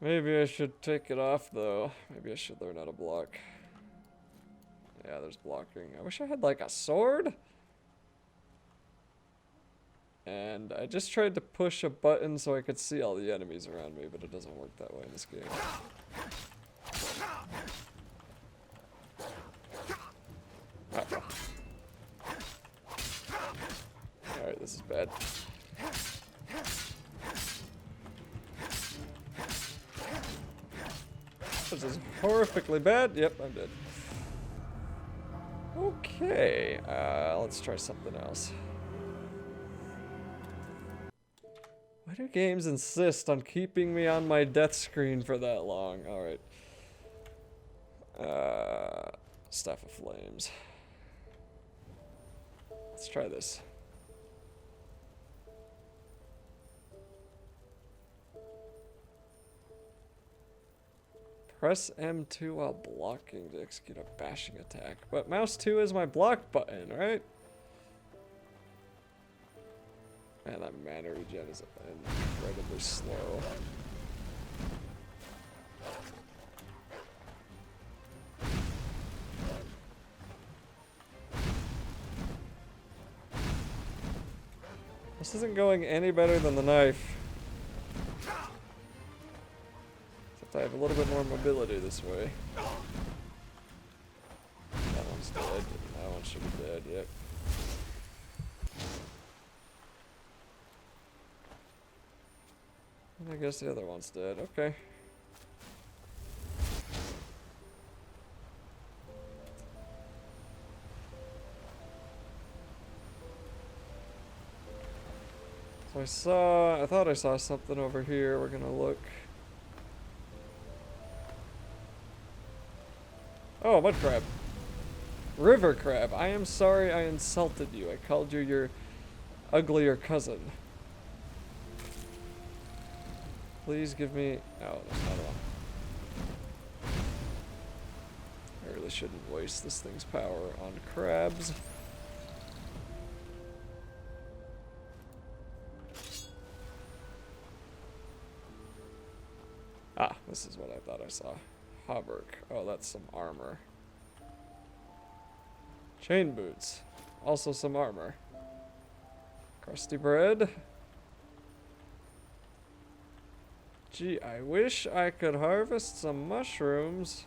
Maybe I should take it off, though. Maybe I should learn how to block. Yeah, there's blocking. I wish I had, like, a sword. And I just tried to push a button so I could see all the enemies around me, but it doesn't work that way in this game. Oh. Alright, this is bad. This is horrifically bad. Yep, I'm dead. Okay, let's try something else. Why do games insist on keeping me on my death screen for that long? Alright. Staff of Flames. Let's try this. Press M2 while blocking to execute a bashing attack. But mouse 2 is my block button, right? Man, that mana regen is incredibly slow. This isn't going any better than the knife. Except I have a little bit more mobility this way. That one's dead. That one should be dead, yep. I guess the other one's dead. Okay. So I thought I saw something over here. We're gonna look. Oh, mud crab. River crab. I am sorry I insulted you. I called you your uglier cousin. Please give me... Oh, there's another one. I really shouldn't waste this thing's power on crabs. Ah, this is what I thought I saw. Hauberk. Oh, that's some armor. Chain boots. Also some armor. Crusty bread. Gee, I wish I could harvest some mushrooms.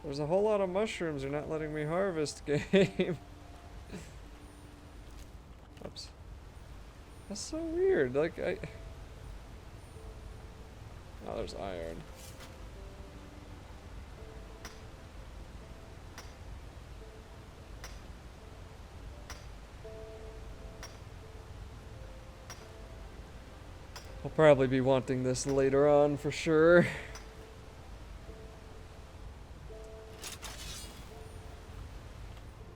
There's a whole lot of mushrooms you're not letting me harvest, game. Oops. That's so weird. Like, Oh, there's iron. I'll probably be wanting this later on for sure.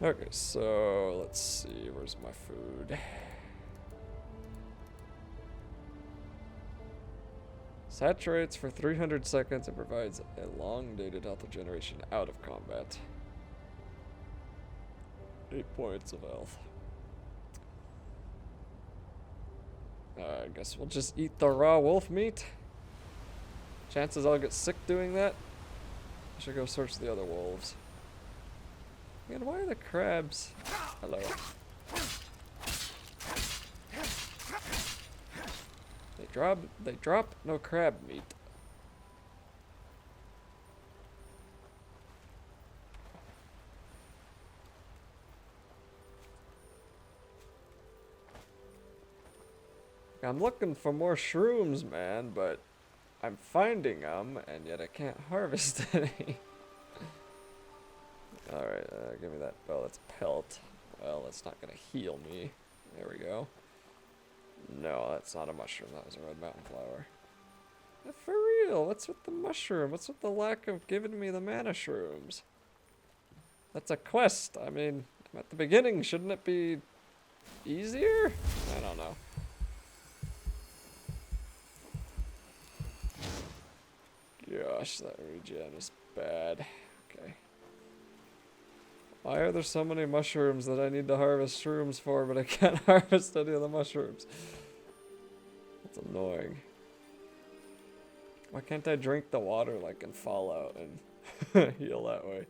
Okay, so let's see, where's my food? Saturates for 300 seconds and provides a long-dated health regeneration out of combat. 8 points of health. I guess we'll just eat the raw wolf meat. Chances I'll get sick doing that. I should go search the other wolves. Man, why are the crabs? Hello. They drop no crab meat. I'm looking for more shrooms, man, but I'm finding them, and yet I can't harvest any. Alright, give me that. Oh, that's pelt. Well, that's not gonna heal me. There we go. No, that's not a mushroom. That was a red mountain flower. For real, what's with the mushroom? What's with the lack of giving me the mana shrooms? That's a quest. I mean, I'm at the beginning. Shouldn't it be easier? I don't know. Gosh, that regen is bad. Okay. Why are there so many mushrooms that I need to harvest shrooms for, but I can't harvest any of the mushrooms? That's annoying. Why can't I drink the water like in Fallout and heal that way?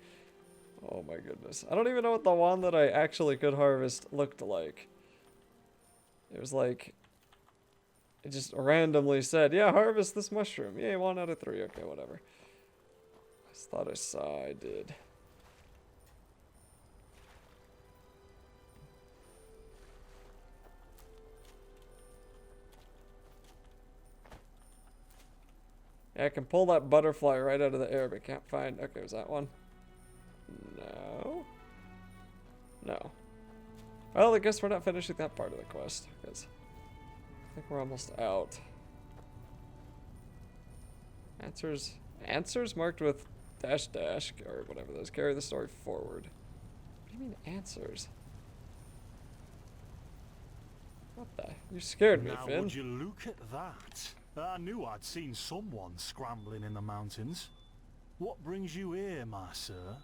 Oh my goodness. I don't even know what the one that I actually could harvest looked like. It was like, it just randomly said, yeah, harvest this mushroom. Yay, 1 out of 3. Okay, whatever. I just thought I saw I did. Yeah, I can pull that butterfly right out of the air, but can't find... Okay, was that one? No. No. Well, I guess we're not finishing that part of the quest, because I think we're almost out. Answers... Answers marked with dash dash, or whatever those. Carry the story forward. What do you mean, answers? What the? You scared me, Now Finn. would you look at that? I knew I'd seen someone scrambling in the mountains. What brings you here, my sir?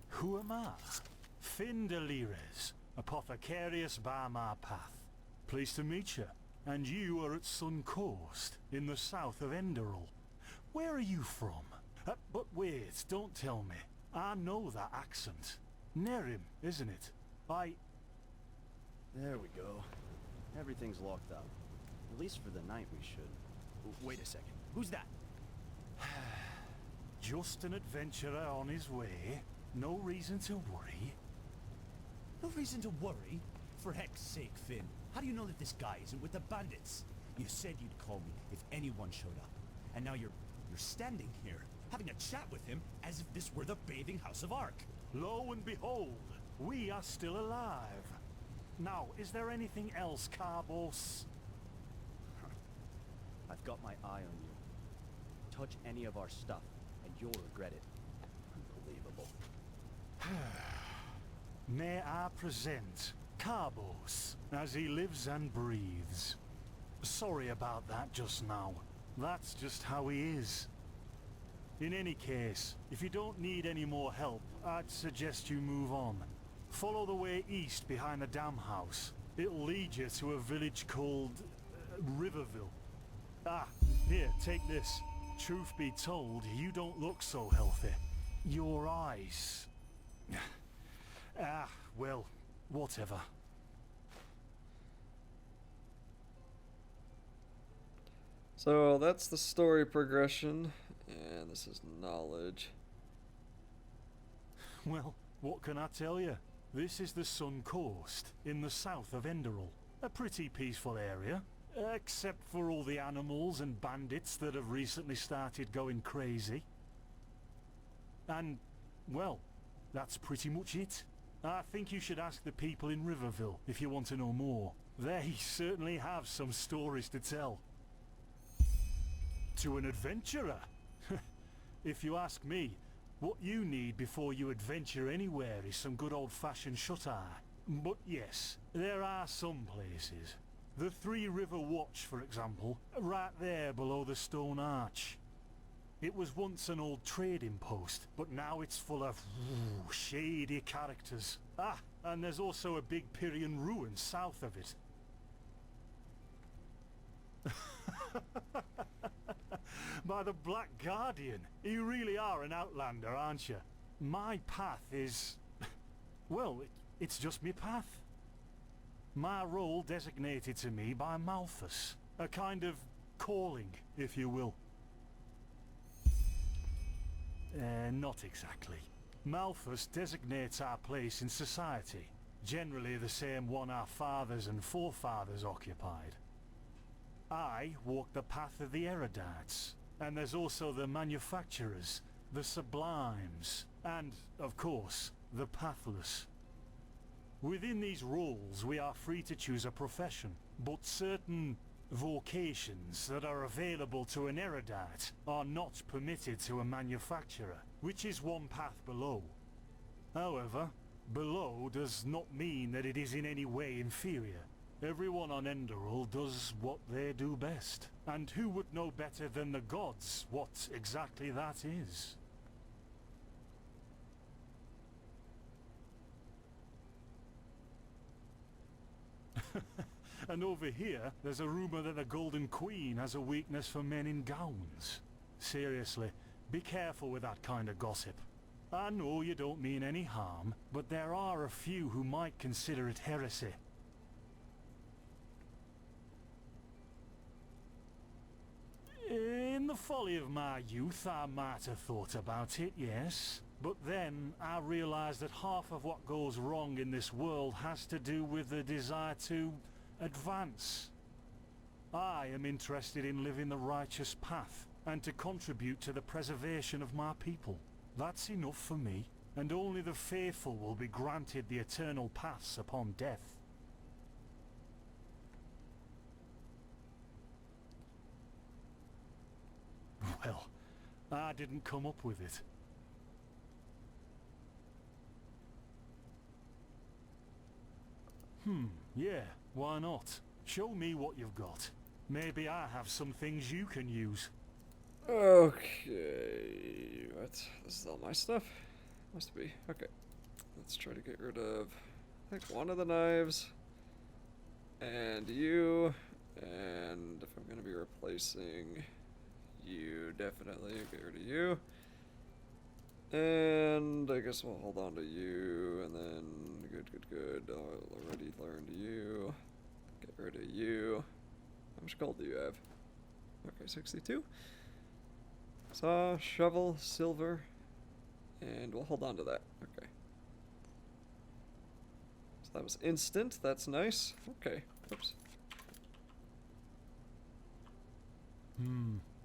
Who am I? Finn Delires, apothecarius by my path. Pleased to meet you. And you are at Sun Coast, in the south of Enderal. Where are you from? But wait, don't tell me. I know that accent. Nerim, isn't it? There we go. Everything's locked up. At least for the night we should. Wait a second. Who's that? Just an adventurer on his way. No reason to worry. No reason to worry? For heck's sake, Finn. How do you know that this guy isn't with the bandits? You said you'd call me if anyone showed up. And now you're standing here, having a chat with him as if this were the bathing house of Ark. Lo and behold, we are still alive. Now, is there anything else, Carbos? I've got my eye on you. Touch any of our stuff, and you'll regret it. Unbelievable. May I present Carbos, as he lives and breathes. Sorry about that just now. That's just how he is. In any case, if you don't need any more help, I'd suggest you move on. Follow the way east behind the dam house. It'll lead you to a village called Riverville. Ah, here, take this. Truth be told, you don't look so healthy. Your eyes... well, whatever. So that's the story progression, and this is knowledge. Well, what can I tell you? This is the Sun Coast, in the south of Enderal. A pretty peaceful area, except for all the animals and bandits that have recently started going crazy. And, well, that's pretty much it. I think you should ask the people in Riverville if you want to know more. They certainly have some stories to tell. To an adventurer? If you ask me, what you need before you adventure anywhere is some good old-fashioned shut-eye. But yes, there are some places. The Three River Watch, for example, right there below the stone arch. It was once an old trading post, but now it's full of shady characters. Ah, and there's also a big Pyrian ruin south of it. By the Black Guardian, you really are an outlander, aren't you? My path is... well, it's just me path. My role designated to me by Malthus. A kind of calling, if you will. Not exactly. Malthus designates our place in society. Generally the same one our fathers and forefathers occupied. I walk the path of the erudites. And there's also the manufacturers, the sublimes, and, of course, the pathless. Within these roles, we are free to choose a profession, but certain vocations that are available to an erudite are not permitted to a manufacturer, which is one path below. However, below does not mean that it is in any way inferior. Everyone on Enderal does what they do best. And who would know better than the gods what exactly that is? And over here, there's a rumor that the Golden Queen has a weakness for men in gowns. Seriously, be careful with that kind of gossip. I know you don't mean any harm, but there are a few who might consider it heresy. In the folly of my youth, I might have thought about it, yes. But then, I realized that half of what goes wrong in this world has to do with the desire to advance. I am interested in living the righteous path, and to contribute to the preservation of my people. That's enough for me, and only the faithful will be granted the eternal pass upon death. Well, I didn't come up with it. Yeah, why not? Show me what you've got. Maybe I have some things you can use. Okay, what? This is all my stuff? Must be. Okay. Let's try to get rid of, I think, one of the knives. And you. And if I'm going to be replacing you, definitely get rid of you. And I guess we'll hold on to you, and then good. I'll already learned you. Get rid of you. How much gold do you have? Okay, 62. Saw, shovel, silver, and we'll hold on to that. Okay. So that was instant. That's nice. Okay. Oops.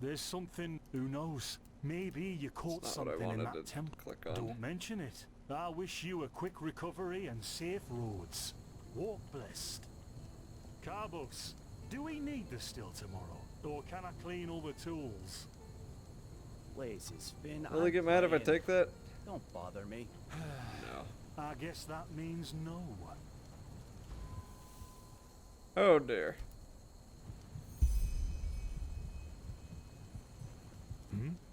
There's something, who knows? Maybe you caught That's not what I something in wanted that to temple. click on. Don't mention it. I wish you a quick recovery and safe roads. Walk blessed. Carbos, do we need the still tomorrow? Or can I clean all the tools? Places, Finn. Will they get mad if I take that? Don't bother me. No. I guess that means no. Oh dear.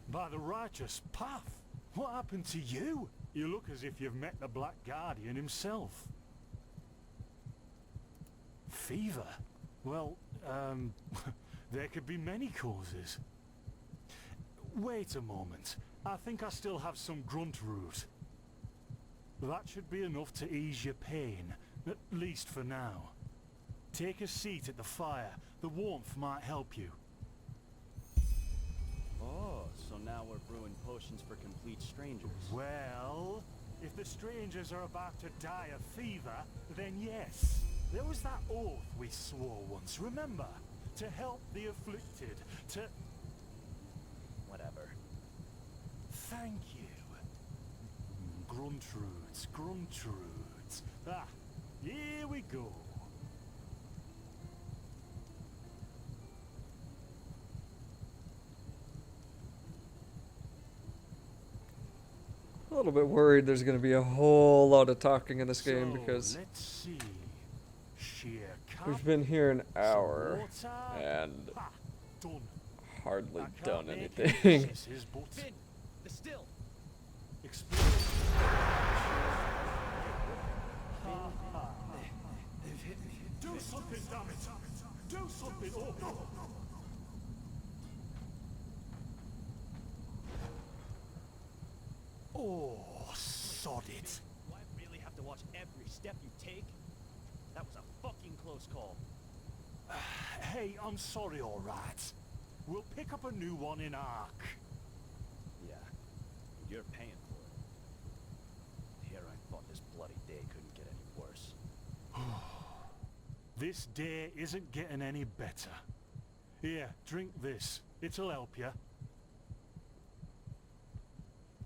By the righteous path? What happened to you? You look as if you've met the Black Guardian himself. Fever? Well, there could be many causes. Wait a moment. I think I still have some grunt root. That should be enough to ease your pain, at least for now. Take a seat at the fire. The warmth might help you. Oh, so now we're brewing potions for complete strangers. Well, if the strangers are about to die of fever, then yes. There was that oath we swore once, remember? To help the afflicted, to... Whatever. Thank you. Gruntrudes. Ah, here we go. A little bit worried there's going to be a whole lot of talking in this game So, because let's see. Sheer we've cap, been here an some hour water. and Ha, done. hardly I can't done make any anything. promises, but Finn, the still. explode. Ha, ha. Do something, damn it! Do something! Oh, no. Oh, sod it. Do I really have to watch every step you take? That was a fucking close call. Hey, I'm sorry, all right. We'll pick up a new one in Ark. Yeah, you're paying for it. Here I thought this bloody day couldn't get any worse. This day isn't getting any better. Here, drink this. It'll help you.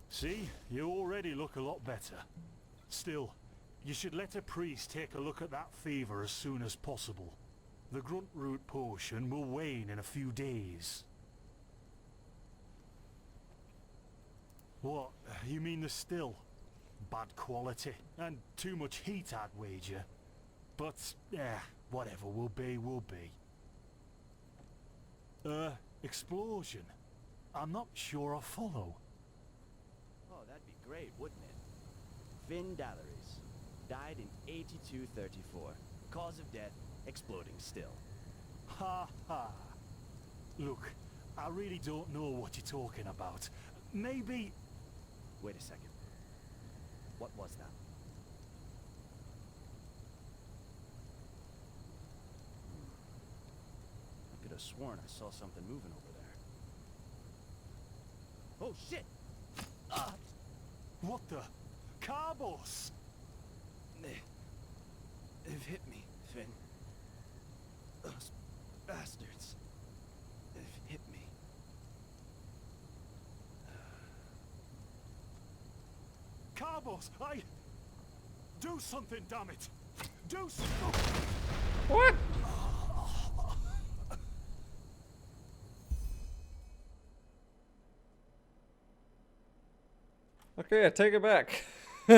See, you already look a lot better. Still, you should let a priest take a look at that fever as soon as possible. The grunt root potion will wane in a few days. What? You mean the still? Bad quality and too much heat, I'd wager. But, whatever will be, will be. Explosion? I'm not sure I follow. Oh, that'd be great, wouldn't it? Finn Dalleries. Died in 8234. Cause of death, exploding still. Ha ha. Look, I really don't know what you're talking about. Maybe... Wait a second. What was that? I could have sworn I saw something moving over there. Oh shit! What the? Carbos! They've hit me, Finn. Those bastards. They've hit me. Carbos, do something, damn it! Do something! What? Okay, I take it back. Now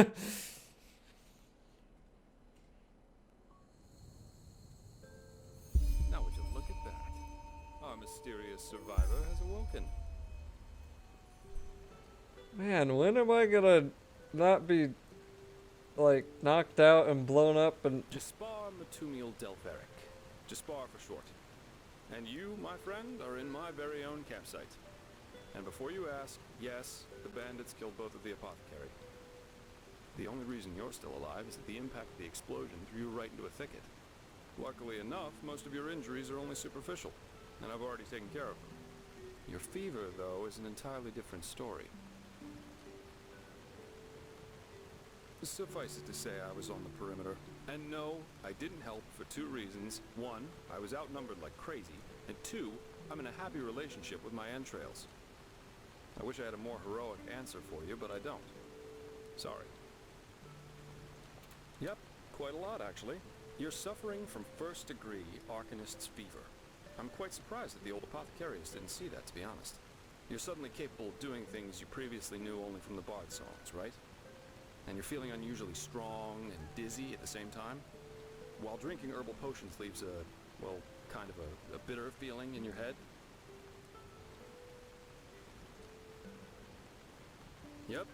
would you look at that? Our mysterious survivor has awoken. Man, when am I gonna not be, like, knocked out and blown up and... Jaspar Matumiel Delveric. Jaspar for short. And you, my friend, are in my very own campsite. And before you ask, yes, the bandits killed both of the apothecary. The only reason you're still alive is that the impact of the explosion threw you right into a thicket. Luckily enough, most of your injuries are only superficial, and I've already taken care of them. Your fever, though, is an entirely different story. Suffice it to say, I was on the perimeter. And no, I didn't help for two reasons. One, I was outnumbered like crazy, and two, I'm in a happy relationship with my entrails. I wish I had a more heroic answer for you, but I don't. Sorry. Yep, quite a lot, actually. You're suffering from first-degree Arcanist's fever. I'm quite surprised that the old apothecarius didn't see that, to be honest. You're suddenly capable of doing things you previously knew only from the bard songs, right? And you're feeling unusually strong and dizzy at the same time? While drinking herbal potions leaves a, well, kind of a bitter feeling in your head? Yep,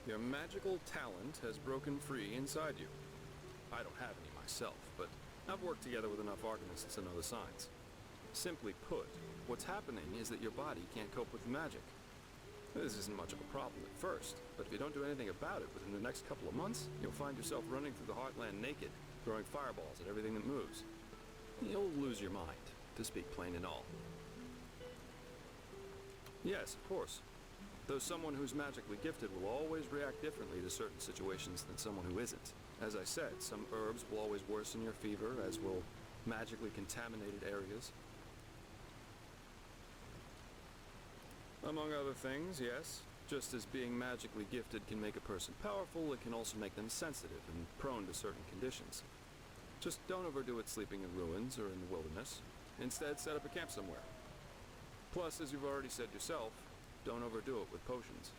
your magical talent has broken free inside you. I don't have any myself, but I've worked together with enough arcanists to know the signs. Simply put, what's happening is that your body can't cope with the magic. This isn't much of a problem at first, but if you don't do anything about it within the next couple of months, you'll find yourself running through the heartland naked, throwing fireballs at everything that moves. You'll lose your mind, to speak plain and all. Yes, of course. Though someone who's magically gifted will always react differently to certain situations than someone who isn't. As I said, some herbs will always worsen your fever, as will magically contaminated areas. Among other things, yes. Just as being magically gifted can make a person powerful, it can also make them sensitive and prone to certain conditions. Just don't overdo it sleeping in ruins or in the wilderness. Instead, set up a camp somewhere. Plus, as you've already said yourself, don't overdo it with potions.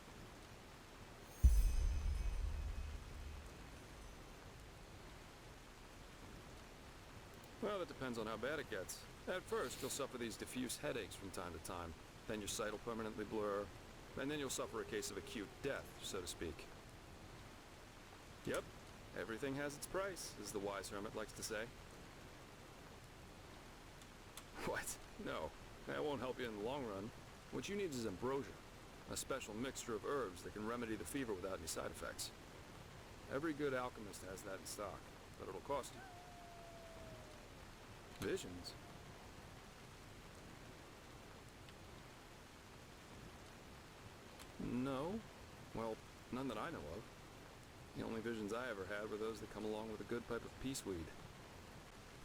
Well, that depends on how bad it gets. At first, you'll suffer these diffuse headaches from time to time. Then your sight will permanently blur. And then you'll suffer a case of acute death, so to speak. Yep, everything has its price, as the wise hermit likes to say. What? No, that won't help you in the long run. What you need is ambrosia, a special mixture of herbs that can remedy the fever without any side effects. Every good alchemist has that in stock, but it'll cost you. Visions? No. Well, none that I know of. The only visions I ever had were those that come along with a good pipe of peaceweed.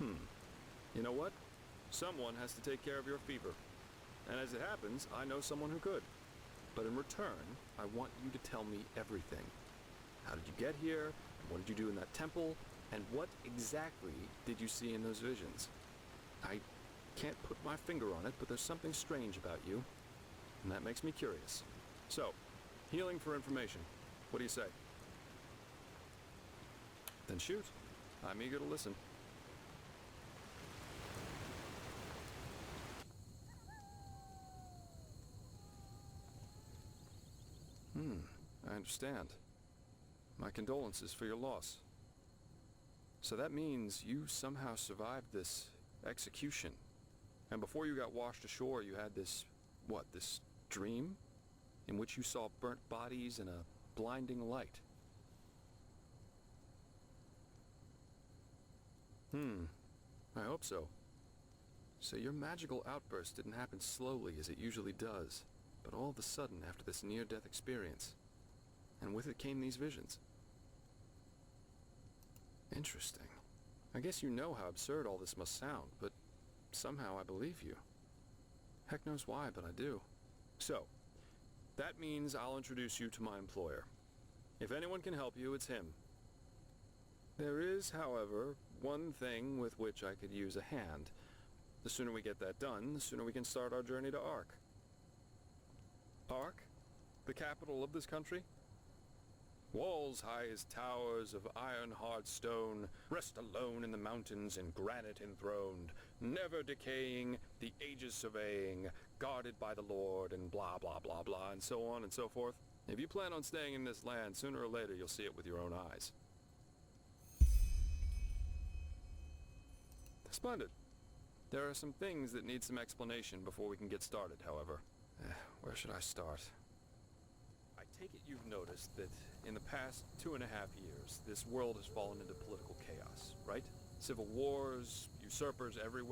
You know what? Someone has to take care of your fever. And as it happens, I know someone who could. But in return, I want you to tell me everything. How did you get here? What did you do in that temple? And what exactly did you see in those visions? I can't put my finger on it, but there's something strange about you, and that makes me curious. So, healing for information. What do you say? Then shoot. I'm eager to listen. I understand. My condolences for your loss. So that means you somehow survived this execution. And before you got washed ashore, you had this, what, this dream? In which you saw burnt bodies and a blinding light. I hope so. So your magical outburst didn't happen slowly as it usually does, but all of a sudden after this near-death experience. And with it came these visions. Interesting. I guess you know how absurd all this must sound, but somehow I believe you. Heck knows why, but I do. So, that means I'll introduce you to my employer. If anyone can help you, it's him. There is, however, one thing with which I could use a hand. The sooner we get that done, the sooner we can start our journey to Ark. Ark? The capital of this country? Walls high as towers of iron-hard stone, rest alone in the mountains in granite enthroned, never decaying, the ages surveying, guarded by the Lord, and blah blah blah blah, and so on and so forth. If you plan on staying in this land, sooner or later you'll see it with your own eyes. Splendid. There are some things that need some explanation before we can get started, however. Where should I start? I take it you've noticed that in the past 2.5 years, this world has fallen into political chaos, right? Civil wars, usurpers everywhere.